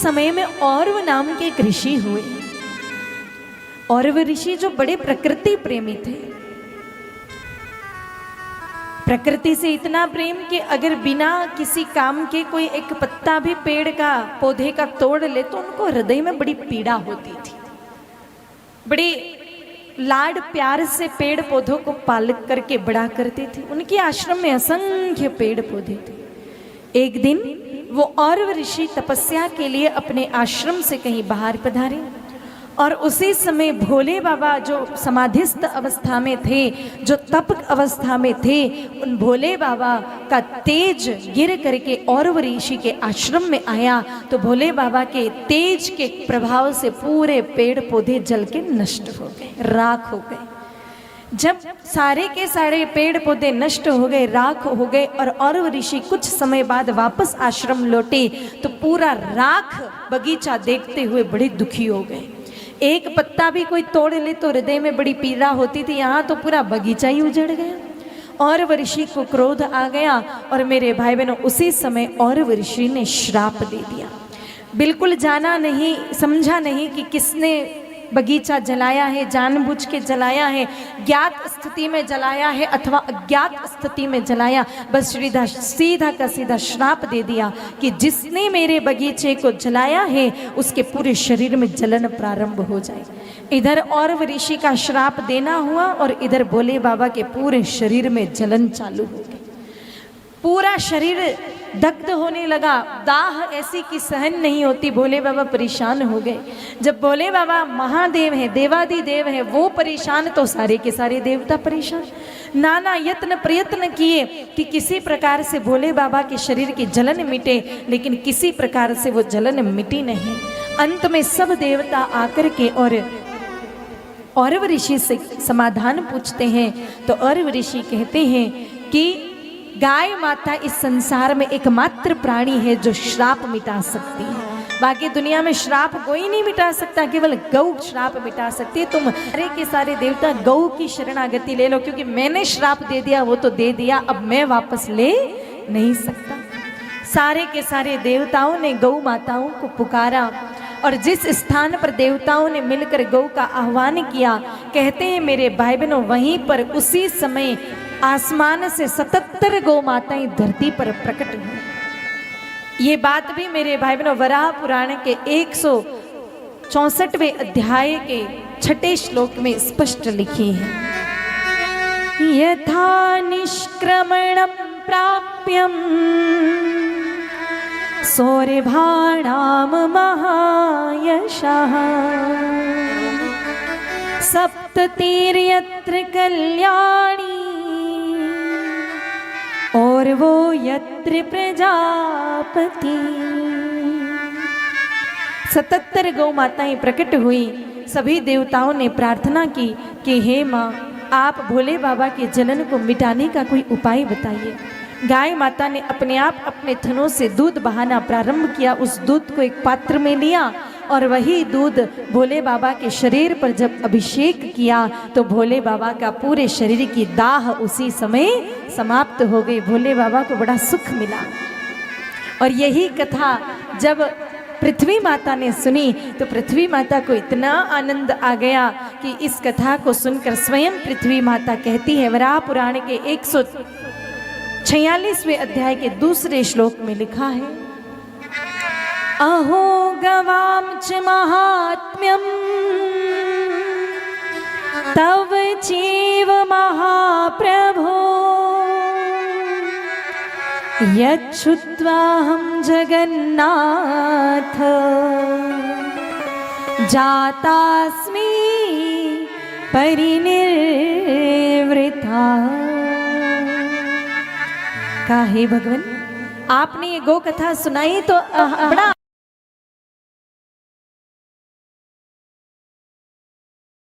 समय में औरव नाम के एक ऋषि हुए। औरव ऋषि जो बड़े प्रकृति प्रेमी थे, प्रकृति से इतना प्रेम कि अगर बिना किसी काम के कोई एक पत्ता भी पेड़ का पौधे का तोड़ ले तो उनको हृदय में बड़ी पीड़ा होती थी। बड़ी लाड प्यार से पेड़ पौधों को पालक करके बड़ा करते थे। उनके आश्रम में असंख्य पेड़ पौधे थे। एक दिन वो औरव ऋषि तपस्या के लिए अपने आश्रम से कहीं बाहर पधारे और उसी समय भोले बाबा जो समाधिस्थ अवस्था में थे, जो तप अवस्था में थे, उन भोले बाबा का तेज गिर करके औरव ऋषि के आश्रम में आया। तो भोले बाबा के तेज के प्रभाव से पूरे पेड़ पौधे जल के नष्ट हो गए, राख हो गए। जब सारे के सारे पेड़ पौधे नष्ट हो गए, राख हो गए और औरव ऋषि कुछ समय बाद वापस आश्रम लौटे तो पूरा राख बगीचा देखते हुए बड़े दुखी हो गए। एक पत्ता भी कोई तोड़ ले तो हृदय में बड़ी पीड़ा होती थी, यहाँ तो पूरा बगीचा ही उजड़ गया। औरव ऋषि को क्रोध आ गया और मेरे भाई बहनों उसी समय औरव ऋषि ने श्राप दे दिया। बिल्कुल जाना नहीं, समझा नहीं कि किसने बगीचा जलाया है, जानबूझ के जलाया है, ज्ञात स्थिति में जलाया है अथवा अज्ञात स्थिति में जलाया। बस सीधा का सीधा श्राप दे दिया कि जिसने मेरे बगीचे को जलाया है उसके पूरे शरीर में जलन प्रारंभ हो जाए। इधर औरव ऋषि का श्राप देना हुआ और इधर भोले बाबा के पूरे शरीर में जलन चालू हो गई। पूरा शरीर दग्ध होने लगा, दाह ऐसी कि सहन नहीं होती। भोले बाबा परेशान हो गए। जब भोले बाबा महादेव हैं, देवादिदेव हैं, वो परेशान तो सारे के सारे देवता परेशान। नाना यत्न प्रयत्न किए कि किसी प्रकार से भोले बाबा के शरीर की जलन मिटे, लेकिन किसी प्रकार से वो जलन मिटी नहीं। अंत में सब देवता आकर के और औरव ऋषि से समाधान पूछते हैं तो औरव ऋषि कहते हैं कि गाय माता इस संसार में एकमात्र प्राणी है जो श्राप मिटा सकती है। बाकी दुनिया में श्राप कोई नहीं मिटा सकता, केवल गौ श्राप मिटा सकती है। तुम सारे के सारे देवता गौ की शरणागति ले लो, क्योंकि मैंने श्राप दे दिया वो तो दे दिया, अब मैं वापस ले नहीं सकता। सारे के सारे देवताओं ने गौ माताओं को पुकारा और जिस स्थान पर देवताओं ने मिलकर गौ का आह्वान किया, कहते हैं मेरे भाई बहनों वहीं पर उसी समय आसमान से 77 गौ माताएं धरती पर प्रकट हुई। ये बात भी मेरे भाई बहनों वराह पुराण के 164वें अध्याय के 6ठे श्लोक में स्पष्ट लिखी है। यथा निष्क्रमणं प्राप्यं सौरभाणां महायशः सप्ततिर्यत्र कल्याणी और वो यत्र प्रजापति। 77 गौ माताएं प्रकट हुई। सभी देवताओं ने प्रार्थना की कि हे माँ, आप भोले बाबा के जलन को मिटाने का कोई उपाय बताइए। गाय माता ने अपने आप अपने थनों से दूध बहाना प्रारंभ किया। उस दूध को एक पात्र में लिया और वही दूध भोले बाबा के शरीर पर जब अभिषेक किया तो भोले बाबा का पूरे शरीर की दाह उसी समय समाप्त हो गई। भोले बाबा को बड़ा सुख मिला। और यही कथा जब पृथ्वी माता ने सुनी तो पृथ्वी माता को इतना आनंद आ गया कि इस कथा को सुनकर स्वयं पृथ्वी माता कहती है, वराह पुराण के 146वें अध्याय के 2 श्लोक में लिखा है, अहो गवां च महात्म्यं तव चैव महाप्रभो यच्छ्रुत्वाहं जगन्नाथ जातास्मि परिनिर्वृता। काहे भगवान आपने ये गौ कथा सुनाई तो बड़ा